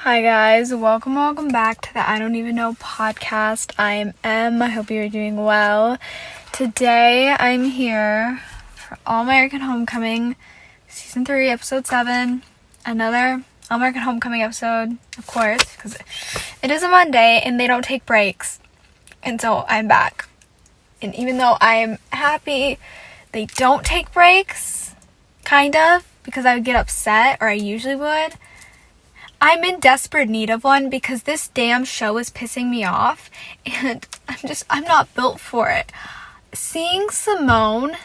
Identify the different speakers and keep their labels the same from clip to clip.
Speaker 1: Hi guys, welcome back to the I Don't Even Know podcast. I am Em. I hope you're doing well. Today I'm here for All American Homecoming, Season 3, Episode 7. Another All American Homecoming episode, of course, because it is a Monday and they don't take breaks. And so I'm back. And even though I am happy they don't take breaks, kind of, because I would get upset, or I usually would, I'm in desperate need of one because this damn show is pissing me off and I'm not built for it. Seeing Simone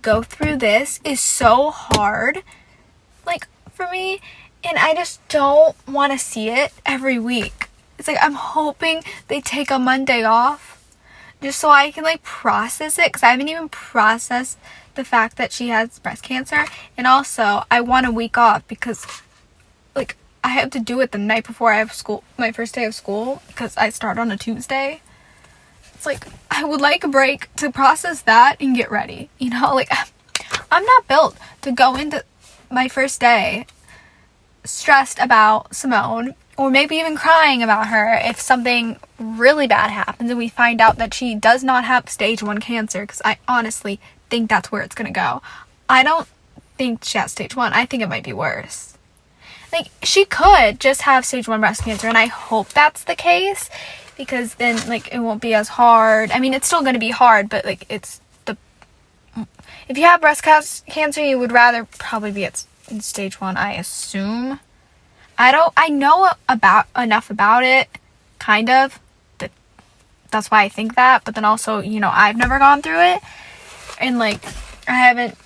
Speaker 1: go through this is so hard, for me, and I just don't want to see it every week. It's I'm hoping they take a Monday off just so I can process it, because I haven't even processed the fact that she has breast cancer, and also I want a week off because I have to do it the night before I have school, my first day of school, because I start on a Tuesday. It's I would like a break to process that and get ready. I'm not built to go into my first day stressed about Simone, or maybe even crying about her if something really bad happens and we find out that she does not have stage 1 cancer, because I honestly think that's where it's going to go. I don't think she has stage 1. I think it might be worse. She could just have stage 1 breast cancer, and I hope that's the case, because then, it won't be as hard. I mean, it's still going to be hard, but, if you have breast cancer, you would rather probably be in stage 1, I assume. I know enough about it, kind of. That's why I think that, but then also, I've never gone through it, and, I haven't.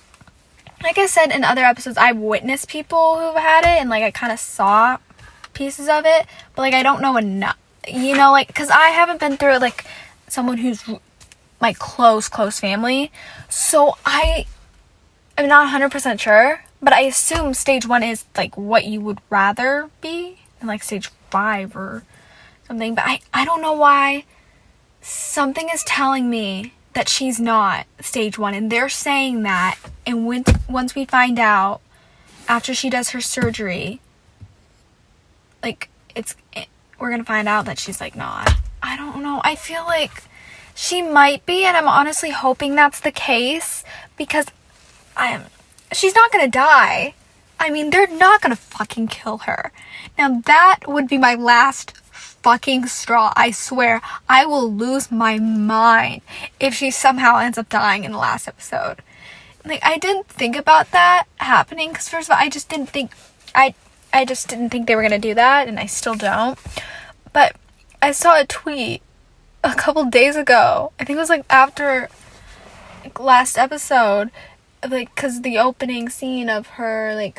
Speaker 1: Like I said in other episodes, I've witnessed people who've had it, and, I kind of saw pieces of it, but, I don't know enough, because I haven't been through it, someone who's, close family, so I am not 100% sure, but I assume stage 1 is, what you would rather be, and, stage 5 or something, but I don't know why. Something is telling me that she's not stage 1, and they're saying that, and once we find out after she does her surgery, we're gonna find out that she's not. I don't know, I feel she might be, and I'm honestly hoping that's the case, because she's not gonna die. I mean, they're not gonna fucking kill her. Now that would be my last fucking straw. I swear I will lose my mind if she somehow ends up dying in the last episode. I didn't think about that happening, because first of all, I just didn't think they were gonna do that, and I still don't. But I saw a tweet a couple days ago, I think it was after last episode, because the opening scene of her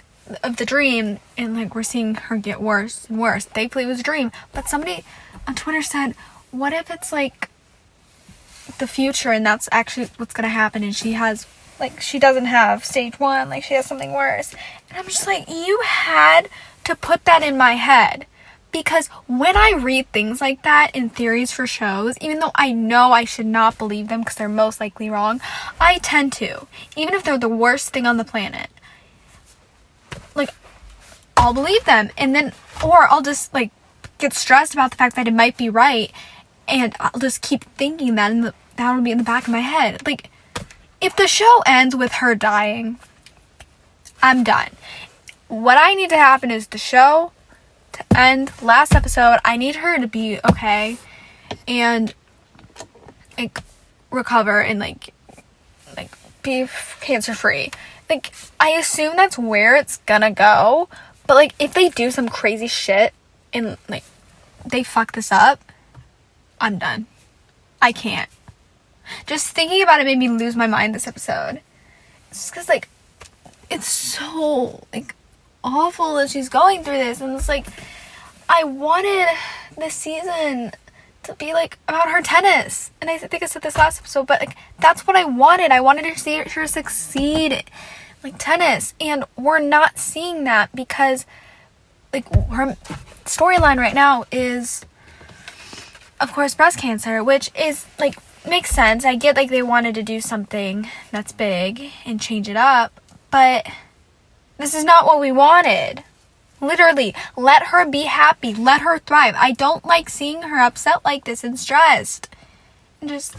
Speaker 1: of the dream, and we're seeing her get worse and worse. Thankfully it was a dream, but somebody on Twitter said, what if it's the future and that's actually what's gonna happen, and she has she doesn't have stage 1, she has something worse. And I'm just you had to put that in my head, because when I read things like that in theories for shows, even though I know I should not believe them because they're most likely wrong, I tend to, even if they're the worst thing on the planet, I'll believe them, and then, or I'll just get stressed about the fact that it might be right, and I'll just keep thinking that, and that will be in the back of my head. If the show ends with her dying, I'm done. What I need to happen is the show to end last episode. I need her to be okay and recover and be cancer free. I assume that's where it's gonna go. But, if they do some crazy shit and, they fuck this up, I'm done. I can't. Just thinking about it made me lose my mind this episode. It's just because, it's so, awful that she's going through this. And it's, I wanted this season to be, about her tennis. And I think I said this last episode, but, that's what I wanted. I wanted to see her succeed tennis, and we're not seeing that, because her storyline right now is, of course, breast cancer, which is makes sense. I get they wanted to do something that's big and change it up, but this is not what we wanted. Literally, let her be happy. Let her thrive. I don't like seeing her upset like this and stressed. And just,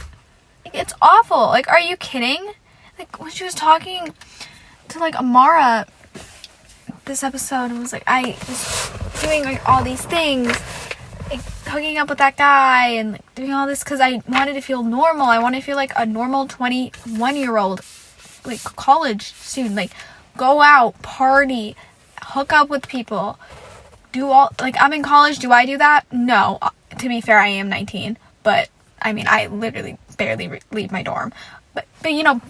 Speaker 1: it's awful. Like, are you kidding? Like, when she was talking to, like, Amara this episode, it was like, I was doing, like, all these things, like, hooking up with that guy and, like, doing all this because I wanted to feel normal. I wanted to feel like a normal 21-year-old, like, college student. Like, go out, party, hook up with people, do all, like, I'm in college. Do I do that? No. To be fair, I am 19, but, I mean, I literally barely leave my dorm. But you know,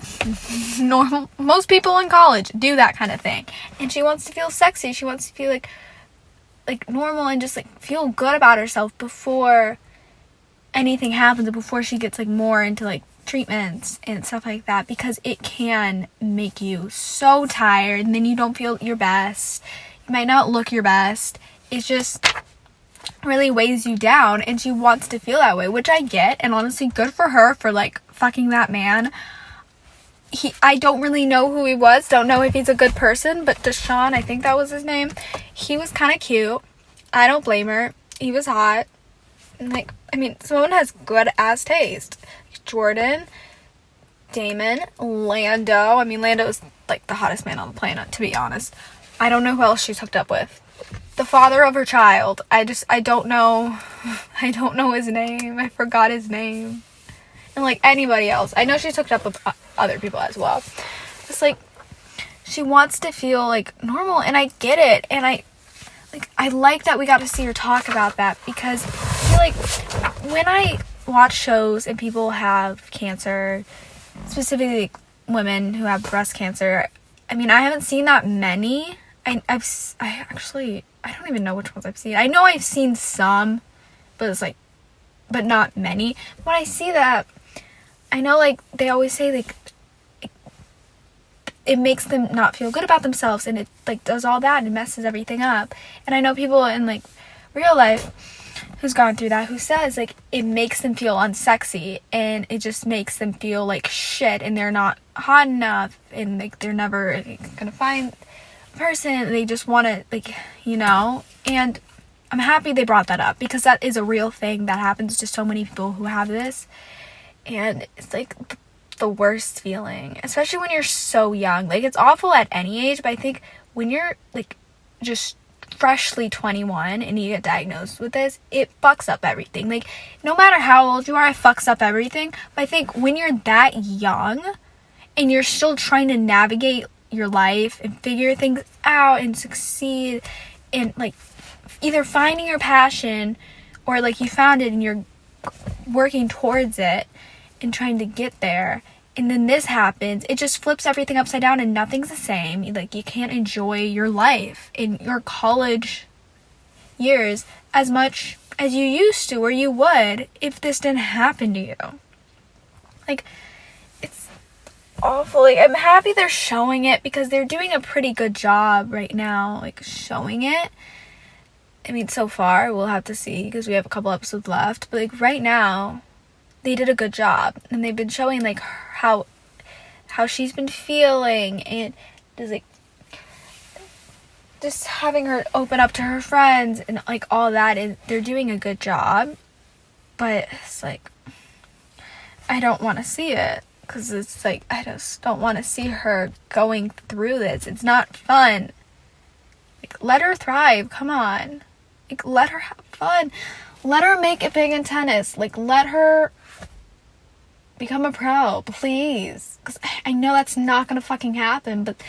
Speaker 1: normal, most people in college do that kind of thing. And she wants to feel sexy. She wants to feel like normal and just, like, feel good about herself before anything happens, before she gets, like, more into, like, treatments and stuff like that, because it can make you so tired and then you don't feel your best. You might not look your best. It just really weighs you down, and she wants to feel that way, which I get, and honestly, good for her for, like, fucking that man. I don't really know who he was, don't know if he's a good person, but Deshaun, I think that was his name, he was kind of cute. I don't blame her. He was hot. And, like, I mean, someone has good ass taste. Jordan, Damon, Lando. I mean, Lando is, like, the hottest man on the planet, to be honest. I don't know who else she's hooked up with. The father of her child. I don't know. I don't know his name. I forgot his name. And, like, anybody else. I know she's hooked up with other people as well. Just, like, she wants to feel, like, normal, and I get it. And I like that we got to see her talk about that, because I feel like when I watch shows and people have cancer, specifically, like, women who have breast cancer, I mean, I haven't seen that many. I don't even know which ones I've seen. I know I've seen some, but it's like, but not many. When I see that, I know, like, they always say, like, it makes them not feel good about themselves, and it, like, does all that and messes everything up. And I know people in, like, real life who's gone through that, who says, like, it makes them feel unsexy, and it just makes them feel like shit, and they're not hot enough, and, like, they're never, like, gonna find person. They just want to, like, you know. And I'm happy they brought that up, because that is a real thing that happens to so many people who have this, and it's, like, the worst feeling, especially when you're so young. Like, it's awful at any age, but I think when you're, like, just freshly 21 and you get diagnosed with this, it fucks up everything. Like, no matter how old you are, it fucks up everything. But I think when you're that young and you're still trying to navigate your life and figure things out and succeed and, like, either finding your passion or, like, you found it and you're working towards it and trying to get there, and then this happens, it just flips everything upside down and nothing's the same. Like, you can't enjoy your life in your college years as much as you used to, or you would, if this didn't happen to you. Like, it's awful. Like, I'm happy they're showing it, because they're doing a pretty good job right now, like, showing it. I mean, so far, we'll have to see, because we have a couple episodes left, but, like, right now, they did a good job, and they've been showing, like, how she's been feeling, and just, like, just having her open up to her friends and, like, all that, and they're doing a good job. But it's like, I don't want to see it, because it's like, I just don't want to see her going through this. It's not fun. Like, let her thrive. Come on. Like, let her have fun. Let her make it big in tennis. Like, let her become a pro, please. Because I know that's not going to fucking happen, but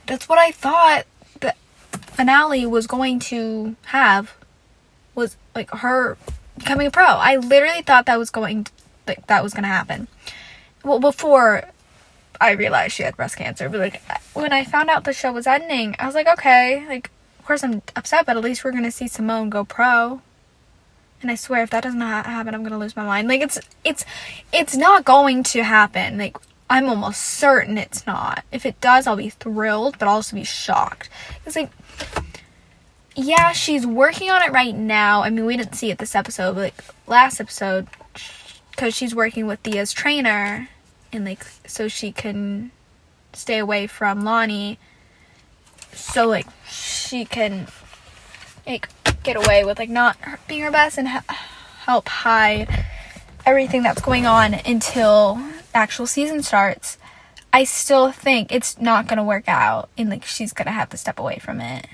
Speaker 1: that's what I thought the finale was going to have, was, like, her becoming a pro. I literally thought that was going to happen. Well, before I realized she had breast cancer, but, like, when I found out the show was ending, I was like, okay, like, of course I'm upset, but at least we're going to see Simone go pro. And I swear, if that doesn't happen, I'm gonna lose my mind. Like, it's not going to happen. Like, I'm almost certain it's not. If it does, I'll be thrilled, but I'll also be shocked. It's like, yeah, she's working on it right now. I mean, we didn't see it this episode, but, like, last episode, because she's working with Thea's trainer, and, like, so she can stay away from Lonnie, so, like, she can like, get away with, like, not being her best and help hide everything that's going on until the actual season starts, I still think it's not going to work out, and, like, she's going to have to step away from it.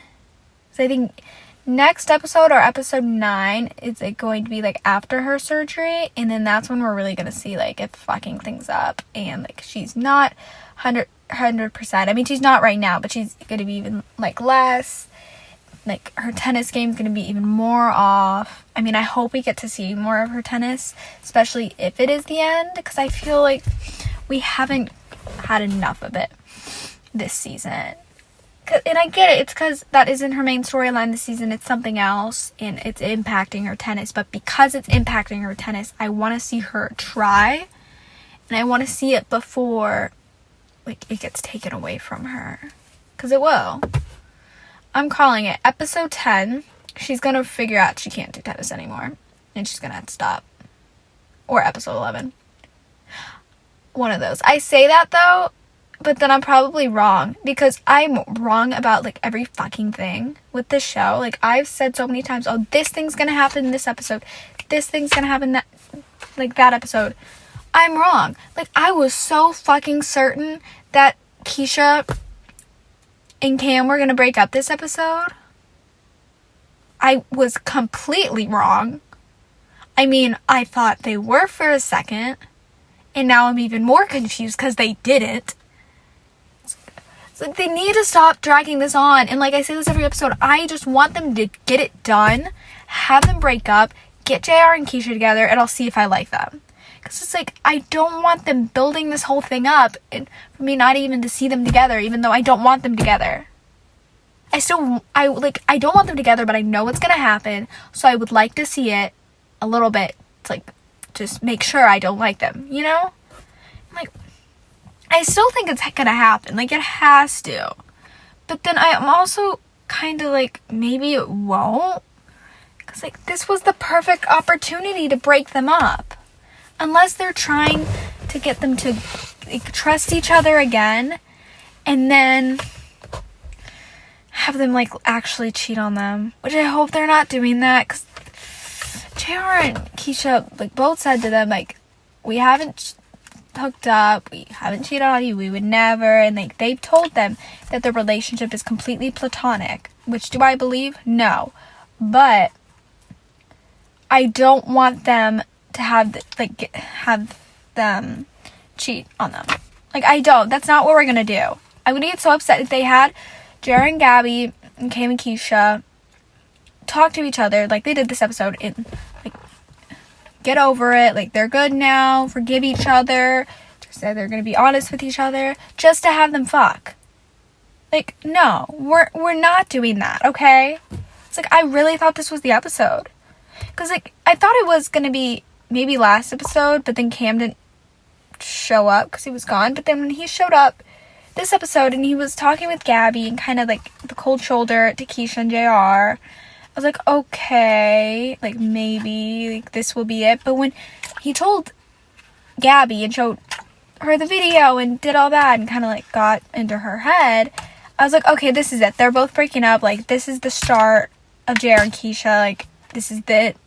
Speaker 1: So I think next episode, or episode 9, is, like, going to be, like, after her surgery, and then that's when we're really going to see, like, if fucking things up, and, like, she's not 100%. I mean, she's not right now, but she's going to be even, like, less. Like, her tennis game's going to be even more off. I mean, I hope we get to see more of her tennis, especially if it is the end, because I feel like we haven't had enough of it this season. And I get it, it's because that isn't her main storyline this season, it's something else, and it's impacting her tennis. But because it's impacting her tennis, I want to see her try, and I want to see it before, like, it gets taken away from her, because it will. I'm calling it. Episode 10, she's going to figure out she can't do tennis anymore. And she's going to have to stop. Or episode 11. One of those. I say that, though, but then I'm probably wrong. Because I'm wrong about, like, every fucking thing with this show. Like, I've said so many times, oh, this thing's going to happen in this episode. This thing's going to happen that episode. I'm wrong. Like, I was so fucking certain that Keisha and Cam were gonna break up this episode. I was completely wrong. I mean, I thought they were for a second, and now I'm even more confused because they didn't. It's like, they need to stop dragging this on. And like I say this every episode, I just want them to get it done, have them break up, get JR and Keisha together, and I'll see if I like them. Because it's like, I don't want them building this whole thing up, and for me not even to see them together, even though I don't want them together. I don't want them together, but I know what's gonna happen, so I would like to see it a little bit, to, like, just make sure I don't like them, you know? Like, I still think it's gonna happen, like, it has to. But then I'm also kind of like, maybe it won't, because, like, this was the perfect opportunity to break them up. Unless they're trying to get them to, like, trust each other again, and then have them, like, actually cheat on them. Which I hope they're not doing that, because JR and Keisha, like, both said to them, like, we haven't hooked up, we haven't cheated on you, we would never, and, like, they've told them that their relationship is completely platonic. Which, do I believe? No. But I don't want them to have them cheat on them. Like, I don't. That's not what we're gonna do. I would get so upset if they had Jared and Gabby and Cam and Keisha talk to each other like they did this episode and, like, get over it. Like, they're good now. Forgive each other. Just say they're gonna be honest with each other. Just to have them fuck. Like, no. We're not doing that, okay? It's like, I really thought this was the episode. Because, like, I thought it was gonna be maybe last episode, but then Cam didn't show up because he was gone. But then when he showed up this episode and he was talking with Gabby and kind of, like, the cold shoulder to Keisha and JR, I was like, okay, like, maybe, like, this will be it. But when he told Gabby and showed her the video and did all that and kind of, like, got into her head, I was like, okay, this is it. They're both breaking up. Like, this is the start of JR and Keisha. Like, this is it.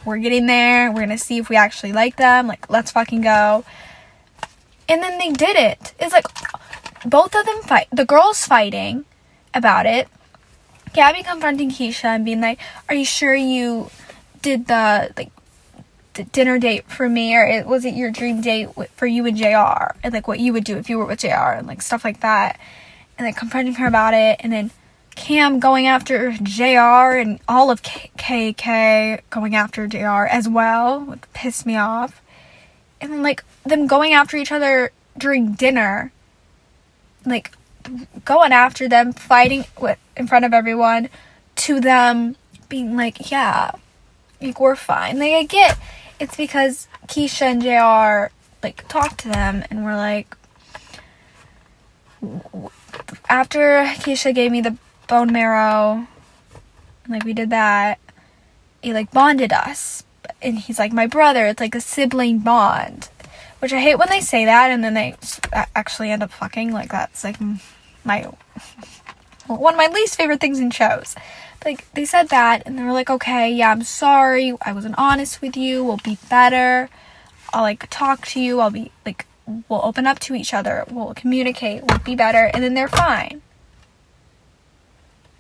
Speaker 1: We're getting there. We're gonna see if we actually like them. Like, let's fucking go. And then they did it. It's like, both of them fight. The girls fighting about it. Gabby confronting Keisha and being like, are you sure you did the, like, the dinner date for me? Or was it your dream date for you and JR? And, like, what you would do if you were with JR and, like, stuff like that. And, like, confronting her about it. And then Cam going after JR and all of KK going after JR as well, which pissed me off. And then, like, them going after each other during dinner, like, going after them, fighting in front of everyone, to them being like, yeah, like, we're fine. Like, I get it's because Keisha and JR, like, talked to them and were like, after Keisha gave me the bone marrow, and, like, we did that, he, like, bonded us, and he's like my brother. It's like a sibling bond, which I hate when they say that and then they actually end up fucking. Like, that's, like, one of my least favorite things in shows. Like, they said that, and they were like, okay, yeah, I'm sorry, I wasn't honest with you, we'll be better, I'll, like, talk to you, I'll be, like, we'll open up to each other, we'll communicate, we'll be better, and then they're fine.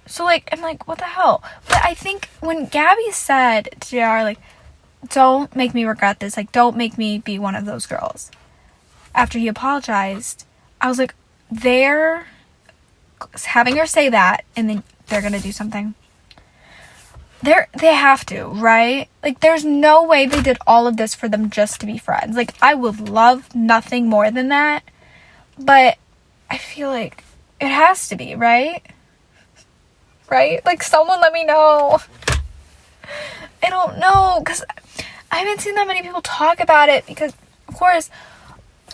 Speaker 1: So, like, I'm like, what the hell? But I think when Gabby said to JR, like, don't make me regret this, like, don't make me be one of those girls, after he apologized, I was like, they're having her say that, and then they're gonna do something. They have to, right? Like, there's no way they did all of this for them just to be friends. Like, I would love nothing more than that, but I feel like it has to be, right? Right? Like, someone let me know. I don't know, because I haven't seen that many people talk about it, because, of course,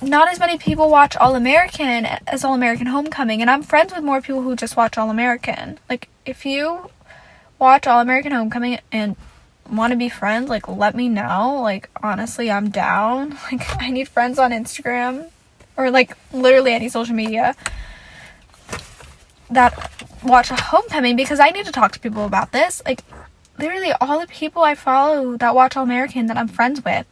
Speaker 1: not as many people watch All-American as All-American Homecoming, and I'm friends with more people who just watch All-American. Like, if you watch All-American Homecoming and want to be friends, like, let me know. Like, honestly, I'm down. Like, I need friends on Instagram, or, like, literally any social media that watch Homecoming, because I need to talk to people about this. Like, literally all the people I follow that watch All-American that I'm friends with,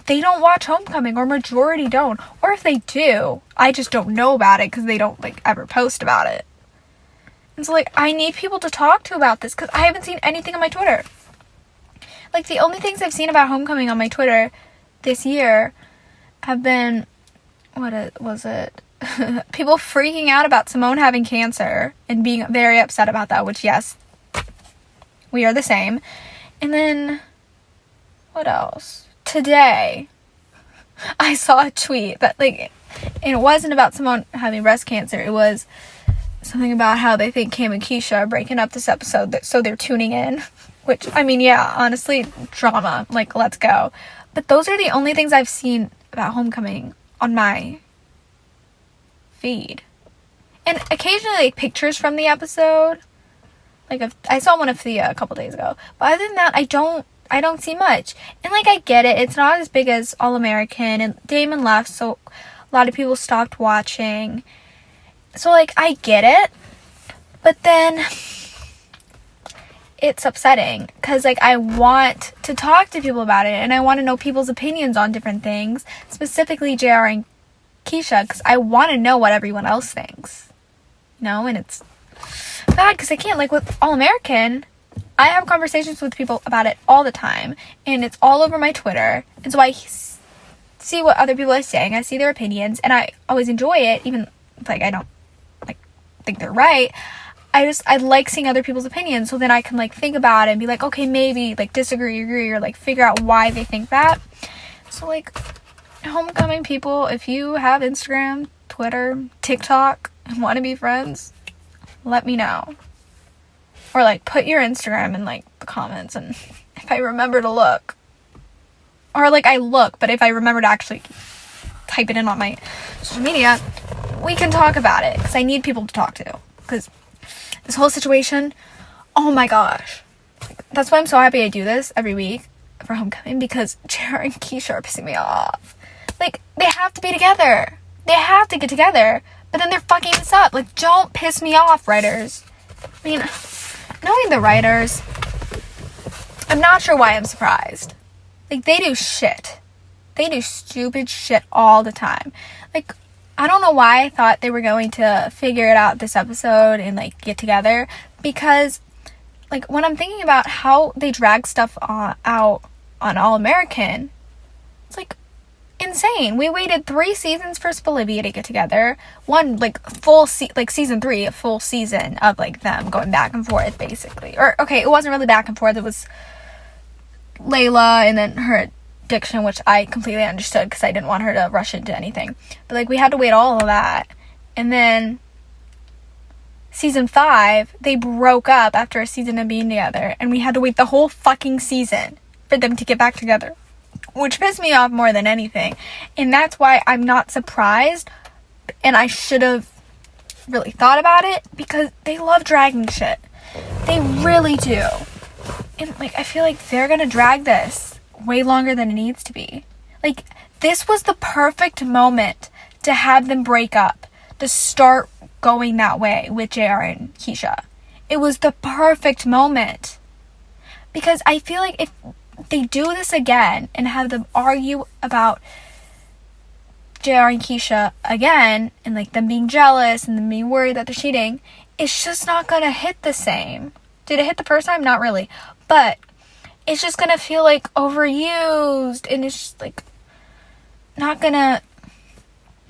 Speaker 1: they don't watch Homecoming, or majority don't. Or if they do, I just don't know about it because they don't, like, ever post about it. And so, like, I need people to talk to about this because I haven't seen anything on my Twitter. Like, the only things I've seen about Homecoming on my Twitter this year have been, was it? People freaking out about Simone having cancer and being very upset about that, which, yes, we are the same. And then, what else? Today, I saw a tweet that, like, and it wasn't about Simone having breast cancer. It was something about how they think Cam and Keisha are breaking up this episode, so they're tuning in. Which, I mean, yeah, honestly, drama. Like, let's go. But those are the only things I've seen about Homecoming on my feed. And occasionally, like, pictures from the episode. Like, I saw one of Thea a couple days ago. But other than that, I don't see much. And, like, I get it. It's not as big as All-American. And Damon left, so a lot of people stopped watching. So, like, I get it. But then it's upsetting. Because, like, I want to talk to people about it. And I want to know people's opinions on different things. Specifically JR and Keisha. Because I want to know what everyone else thinks. You know? And it's bad because I can't. Like, with All-American, I have conversations with people about it all the time, and it's all over my Twitter, and so I see what other people are saying, I see their opinions, and I always enjoy it, even if, like, I don't, like, think they're right. I like seeing other people's opinions, so then I can, like, think about it and be like, okay, maybe, like, disagree, agree, or, like, figure out why they think that. So, like, Homecoming people, if you have Instagram, Twitter, TikTok, and want to be friends, let me know. Or, like, put your Instagram in, like, the comments, and if I remember to look. Or, like, I look, but if I remember to actually type it in on my social media, we can talk about it, because I need people to talk to. Because this whole situation, oh my gosh. That's why I'm so happy I do this every week for Homecoming, because Jared and Keisha are pissing me off. Like, they have to be together. They have to get together, but then they're fucking this up. Like, don't piss me off, writers. I mean, knowing the writers, I'm not sure why I'm surprised. Like, they do shit. They do stupid shit all the time. Like, I don't know why I thought they were going to figure it out this episode and, like, get together. Because, like, when I'm thinking about how they drag stuff out on All-American, it's, like, insane. We waited 3 seasons for Olivia to get together. One, like, season 3, a full season of, like, them going back and forth, basically. Or, okay, it wasn't really back and forth. It was Layla and then her addiction, which I completely understood because I didn't want her to rush into anything. But, like, we had to wait all of that. And then season 5, they broke up after a season of being together. And we had to wait the whole fucking season for them to get back together, which pissed me off more than anything. And that's why I'm not surprised, and I should have really thought about it, because they love dragging shit. They really do. And, like, I feel like they're gonna drag this way longer than it needs to be. Like, this was the perfect moment to have them break up, to start going that way with JR and Keisha. It was the perfect moment. Because I feel like if they do this again and have them argue about JR and Keisha again, and like them being jealous and them being worried that they're cheating, it's just not gonna hit the same. Did it hit the first time? Not really. But it's just gonna feel like overused, and it's just like not gonna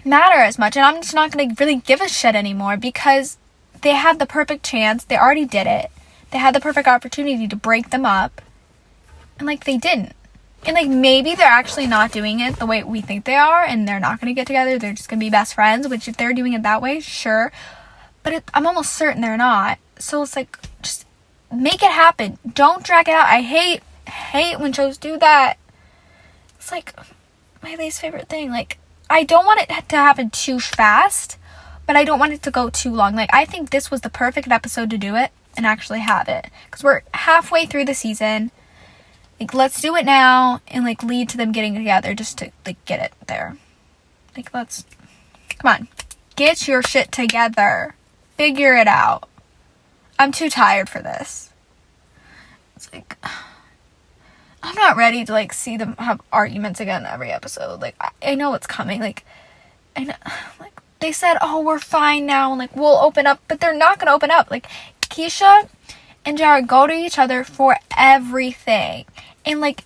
Speaker 1: matter as much, and I'm just not gonna really give a shit anymore, because they had the perfect chance. They already did it. They had the perfect opportunity to break them up, and like they didn't. And like maybe they're actually not doing it the way we think they are, and they're not gonna get together. They're just gonna be best friends, which if they're doing it that way, sure, but I'm almost certain they're not. So it's like, just make it happen. Don't drag it out. I hate when shows do that. It's like my least favorite thing. Like, I don't want it to happen too fast, but I don't want it to go too long. Like, I think this was the perfect episode to do it and actually have it, because we're halfway through the season. Like, let's do it now and like lead to them getting together, just to like get it there. Like, come on, get your shit together, figure it out. I'm too tired for this. It's like, I'm not ready to like see them have arguments again every episode. Like, I know it's coming. Like, I know, like they said, oh, we're fine now, and like we'll open up, but they're not gonna open up. Like, Keisha and JR go to each other for everything, and like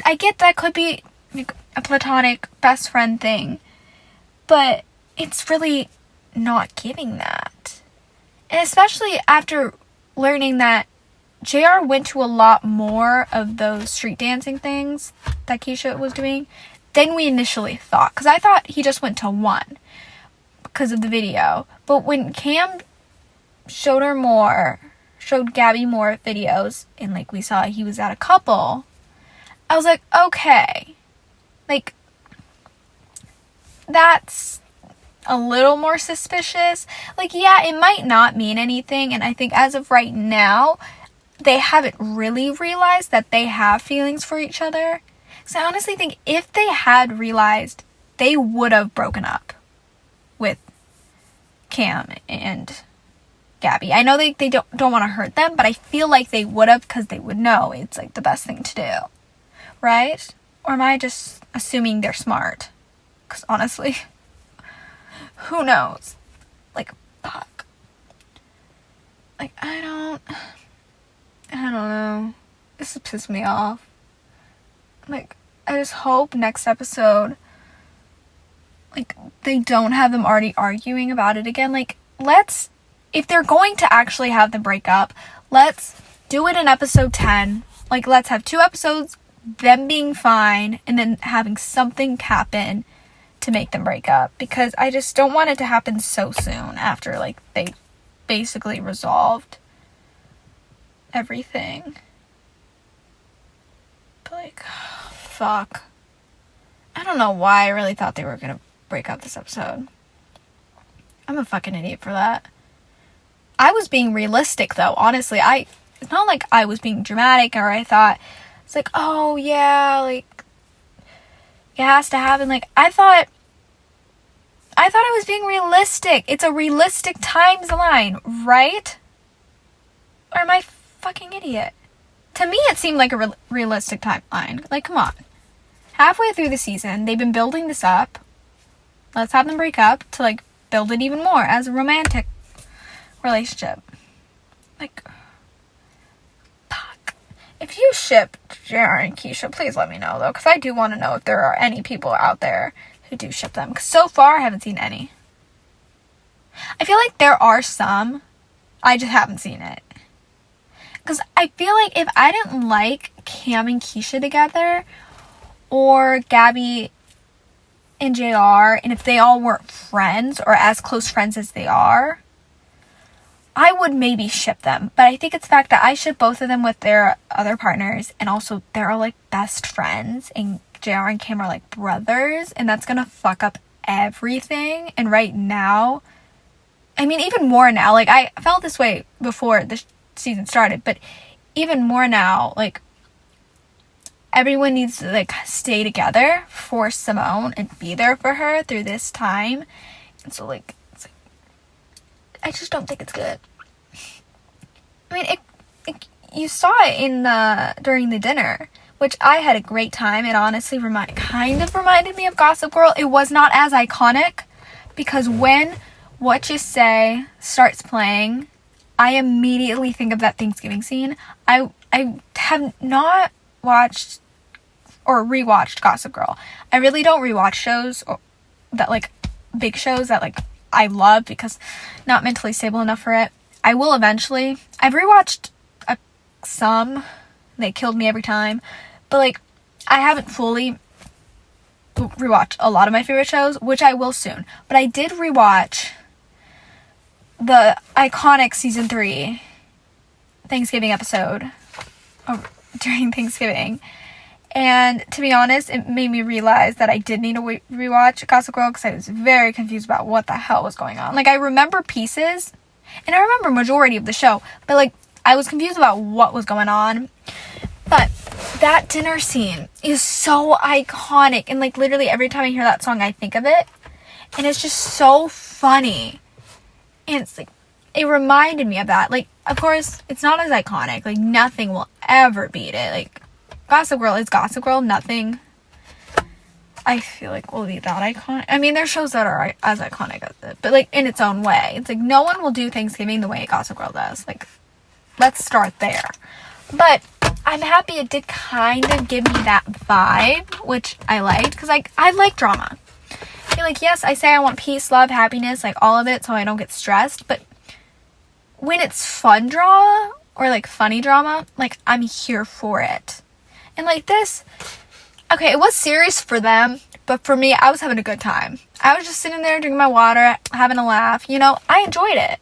Speaker 1: I get that could be like a platonic best friend thing, but it's really not giving that. And especially after learning that JR went to a lot more of those street dancing things that Keisha was doing than we initially thought. Because I thought he just went to one because of the video. But when Cam showed Gabby more videos, and like we saw he was at a couple, I was like, okay. Like, that's a little more suspicious. Like, yeah, it might not mean anything, and I think as of right now, they haven't really realized that they have feelings for each other. So I honestly think if they had realized, they would have broken up with Cam and Gabby. I know they don't want to hurt them, but I feel like they would have, because they would know it's like the best thing to do, right? Or am I just assuming they're smart? Because honestly, who knows? Like, fuck. Like, I don't know. This would piss me off. Like, I just hope next episode, like, they don't have them already arguing about it again. Like, if they're going to actually have them break up, let's do it in episode 10. Like, let's have 2 episodes, them being fine, and then having something happen to make them break up. Because I just don't want it to happen so soon after, like, they basically resolved everything. But like, fuck. I don't know why I really thought they were gonna break up this episode. I'm a fucking idiot for that. I was being realistic though, honestly. It's not like I was being dramatic, or I thought it's like, oh yeah, like it has to happen. Like, I thought I was being realistic. It's a realistic timeline, right? Or am I fucking idiot? To me, it seemed like a realistic timeline. Like, come on. Halfway through the season, they've been building this up. Let's have them break up to, like, build it even more as a romantic relationship. Like, fuck. If you ship JR and Keisha, please let me know, though. Because I do want to know if there are any people out there who do ship them. Because so far, I haven't seen any. I feel like there are some. I just haven't seen it. Because I feel like if I didn't like Cam and Keisha together, or Gabby and JR, and if they all weren't friends, or as close friends as they are, I would maybe ship them. But I think it's the fact that I ship both of them with their other partners, and also they're all like best friends, and JR and Cam are like brothers, and that's gonna fuck up everything. And right now, I mean, even more now, like, I felt this way before the season started, but even more now, like, everyone needs to like stay together for Simone and be there for her through this time. And so like, it's like, I just don't think it's good. I mean, you saw it during the dinner, which I had a great time. It honestly kind of reminded me of Gossip Girl. It was not as iconic, because when What You Say starts playing, I immediately think of that Thanksgiving scene. I have not watched or rewatched Gossip Girl. I really don't rewatch shows that, like, big shows that, like, I love, because not mentally stable enough for it. I will eventually. I've rewatched some. They killed me every time. But, like, I haven't fully rewatched a lot of my favorite shows, which I will soon. But I did rewatch the iconic season 3 Thanksgiving episode during Thanksgiving. And to be honest, it made me realize that I did need to rewatch Gossip Girl, because I was very confused about what the hell was going on. Like, I remember pieces, and I remember majority of the show, but, like, I was confused about what was going on. But that dinner scene is so iconic, and, like, literally every time I hear that song, I think of it, and it's just so funny. And it's, like, it reminded me of that. Like, of course, it's not as iconic. Like, nothing will ever beat it. Like, Gossip Girl is Gossip Girl. Nothing, I feel like, will be that iconic. I mean, there's shows that are as iconic as it, but, like, in its own way. It's like, no one will do Thanksgiving the way Gossip Girl does. Like, let's start there. But I'm happy it did kind of give me that vibe, which I liked, because, like, I like drama. I feel like, yes, I say I want peace, love, happiness, like, all of it, so I don't get stressed, but when it's fun drama, or, like, funny drama, like, I'm here for it. And, like, this, okay, it was serious for them, but for me, I was having a good time. I was just sitting there drinking my water, having a laugh, you know, I enjoyed it.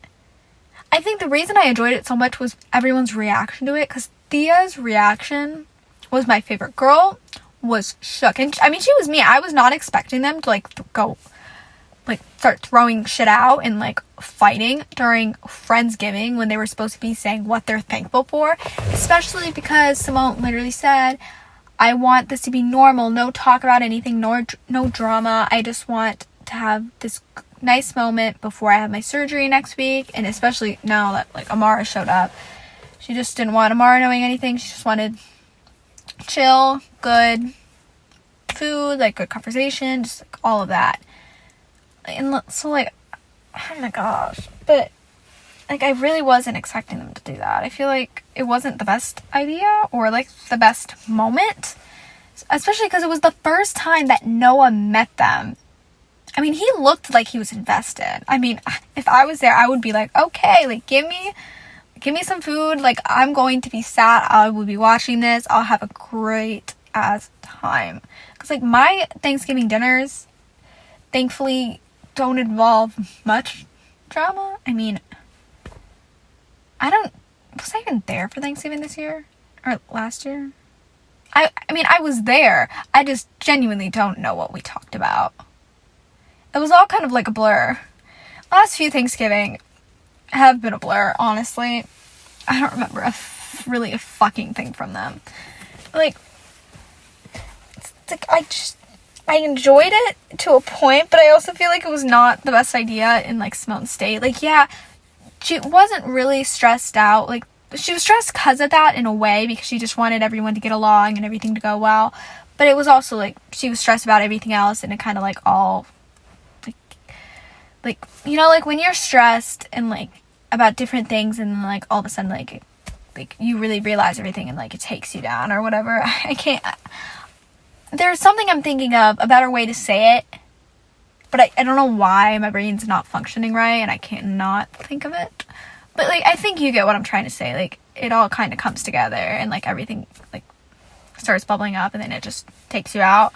Speaker 1: I think the reason I enjoyed it so much was everyone's reaction to it, because Thea's reaction was my favorite. Girl was shook. And, I mean, she was me. I was not expecting them to, like, start throwing shit out and, like, fighting during Friendsgiving when they were supposed to be saying what they're thankful for. Especially because Simone literally said, I want this to be normal. No talk about anything. No drama. I just want to have this nice moment before I have my surgery next week. And especially now that, like, Amara showed up. She just didn't want Amara knowing anything. She just wanted chill, good food, like, good conversation, just, like, all of that. And so, like, oh my gosh. But, like, I really wasn't expecting them to do that. I feel like it wasn't the best idea or, like, the best moment. Especially because it was the first time that Noah met them. I mean, he looked like he was invested. I mean, if I was there, I would be like, okay, like, give me some food. Like, I'm going to be sad. I will be watching this. I'll have a great ass time. Because, like, my Thanksgiving dinners, thankfully, don't involve much drama. I mean, was I even there for Thanksgiving this year? Or last year? I mean, I was there. I just genuinely don't know what we talked about. It was all kind of like a blur. Last few Thanksgiving have been a blur, honestly. I don't remember really a fucking thing from them. Like, it's like, I enjoyed it to a point, but I also feel like it was not the best idea in, like, Simone's state. Like, yeah, she wasn't really stressed out. Like, she was stressed because of that in a way, because she just wanted everyone to get along and everything to go well. But it was also, like, she was stressed about everything else, and it kind of, like, all, like, you know, like, when you're stressed and, like, about different things, and, like, all of a sudden, like, you really realize everything, and, like, it takes you down or whatever. I can't... There's something I'm thinking of, a better way to say it, but I don't know why my brain's not functioning right, and I can't not think of it. But, like, I think you get what I'm trying to say. Like, it all kind of comes together, and, like, everything, like, starts bubbling up, and then it just takes you out.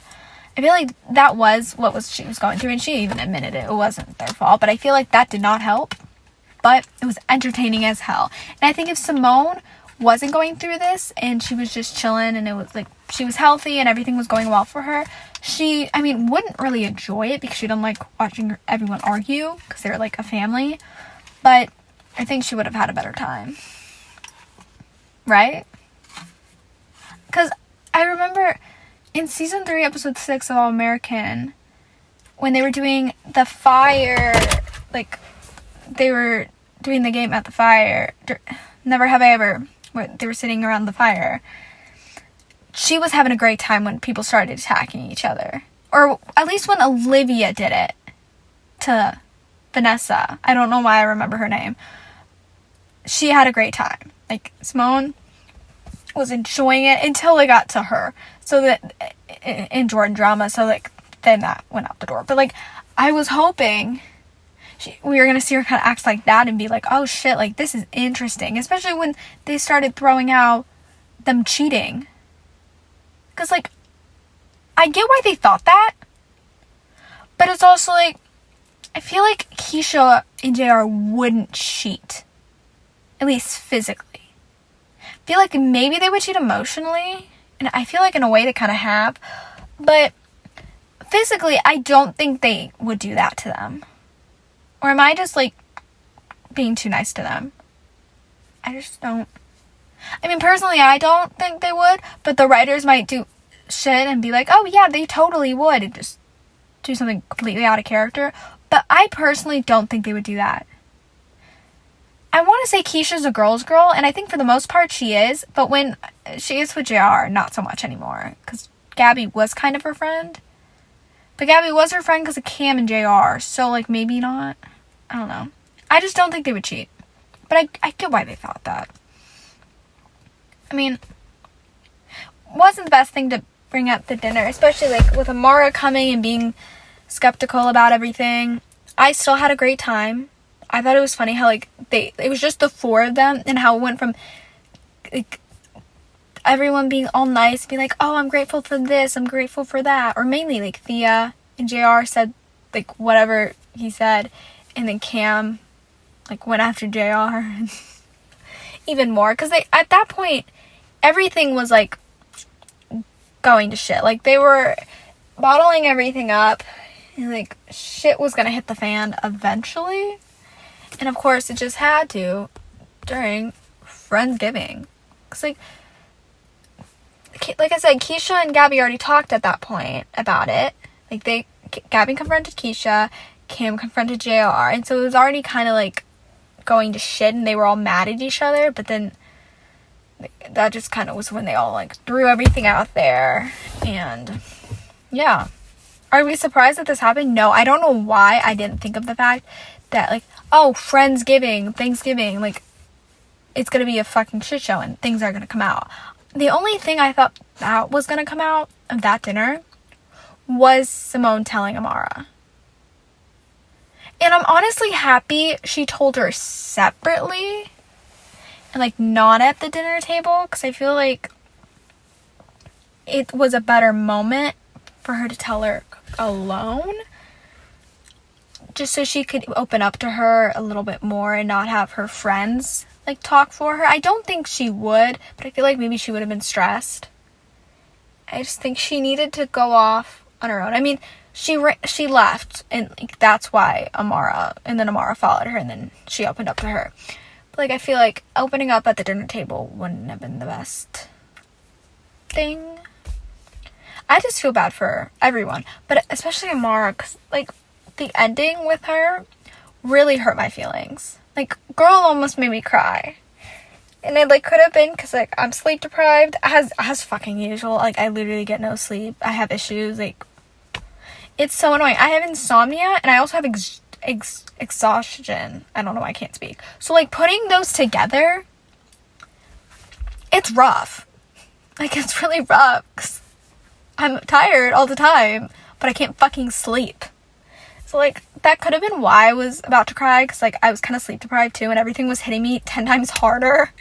Speaker 1: I feel like that was what she was going through, and she even admitted it. It wasn't their fault, but I feel like that did not help. But it was entertaining as hell. And I think if Simone wasn't going through this, and she was just chilling, and it was, like, she was healthy, and everything was going well for her, she, I mean, wouldn't really enjoy it, because she didn't like watching everyone argue, because they're, like, a family. But I think she would have had a better time. Right? Because I remember in season 3, episode 6 of All American, when they were doing the fire, like, they were doing the game at the fire, Never Have I Ever, where they were sitting around the fire. She was having a great time when people started attacking each other. Or at least when Olivia did it to Vanessa. I don't know why I remember her name. She had a great time. Like, Simone was enjoying it until it got to her. So that, in Jordan drama, so, like, then that went out the door. But, like, I was hoping we were going to see her kind of act like that and be like, oh, shit, like, this is interesting. Especially when they started throwing out them cheating. Because, like, I get why they thought that. But it's also, like, I feel like Keisha and JR wouldn't cheat. At least physically. I feel like maybe they would cheat emotionally. And I feel like in a way they kind of have. But physically, I don't think they would do that to them. Or am I just, like, being too nice to them? I just don't. I mean, personally, I don't think they would. But the writers might do shit and be like, oh, yeah, they totally would. And just do something completely out of character. But I personally don't think they would do that. I want to say Keisha's a girl's girl, and I think for the most part she is, but when she is with JR, not so much anymore, because Gabby was kind of her friend. But Gabby was her friend because of Cam and JR, so, like, maybe not. I don't know. I just don't think they would cheat. But I get why they thought that. I mean, wasn't the best thing to bring up the dinner, especially, like, with Amara coming and being skeptical about everything. I still had a great time. I thought it was funny how, like, it was just the four of them, and how it went from, like, everyone being all nice, being like, oh, I'm grateful for this, I'm grateful for that, or mainly, like, Thea and JR said, like, whatever he said, and then Cam, like, went after JR, and even more, because at that point, everything was, like, going to shit. Like, they were bottling everything up, and, like, shit was gonna hit the fan eventually. And, of course, it just had to during Friendsgiving. Because, like I said, Keisha and Gabby already talked at that point about it. Like, Gabby confronted Keisha, Kim confronted JR. And so it was already kind of, like, going to shit, and they were all mad at each other. But then that just kind of was when they all, like, threw everything out there. And, yeah. Are we surprised that this happened? No, I don't know why I didn't think of the fact that, like, oh, Friendsgiving, Thanksgiving, like, it's gonna be a fucking shit show and things are gonna come out. The only thing I thought that was gonna come out of that dinner was Simone telling Amara. And I'm honestly happy she told her separately and, like, not at the dinner table, because I feel like it was a better moment for her to tell her alone, just so she could open up to her a little bit more and not have her friends, like, talk for her. I don't think she would, but I feel like maybe she would have been stressed. I just think she needed to go off on her own. I mean, she left, and, like, that's why Amara followed her, and then she opened up to her. But, like, I feel like opening up at the dinner table wouldn't have been the best thing. I just feel bad for everyone, but especially Amara, because, like, the ending with her really hurt my feelings. Like, girl almost made me cry. And it, like, could have been because, like, I'm sleep deprived, as fucking usual. Like, I literally get no sleep. I have issues. Like, it's so annoying. I have insomnia, and I also have exhaustion. I don't know why I can't speak. So, like, putting those together, it's rough. Like, it's really rough, 'cause I'm tired all the time, but I can't fucking sleep. So, like, that could have been why I was about to cry, because, like, I was kind of sleep deprived too, and everything was hitting me 10 times harder.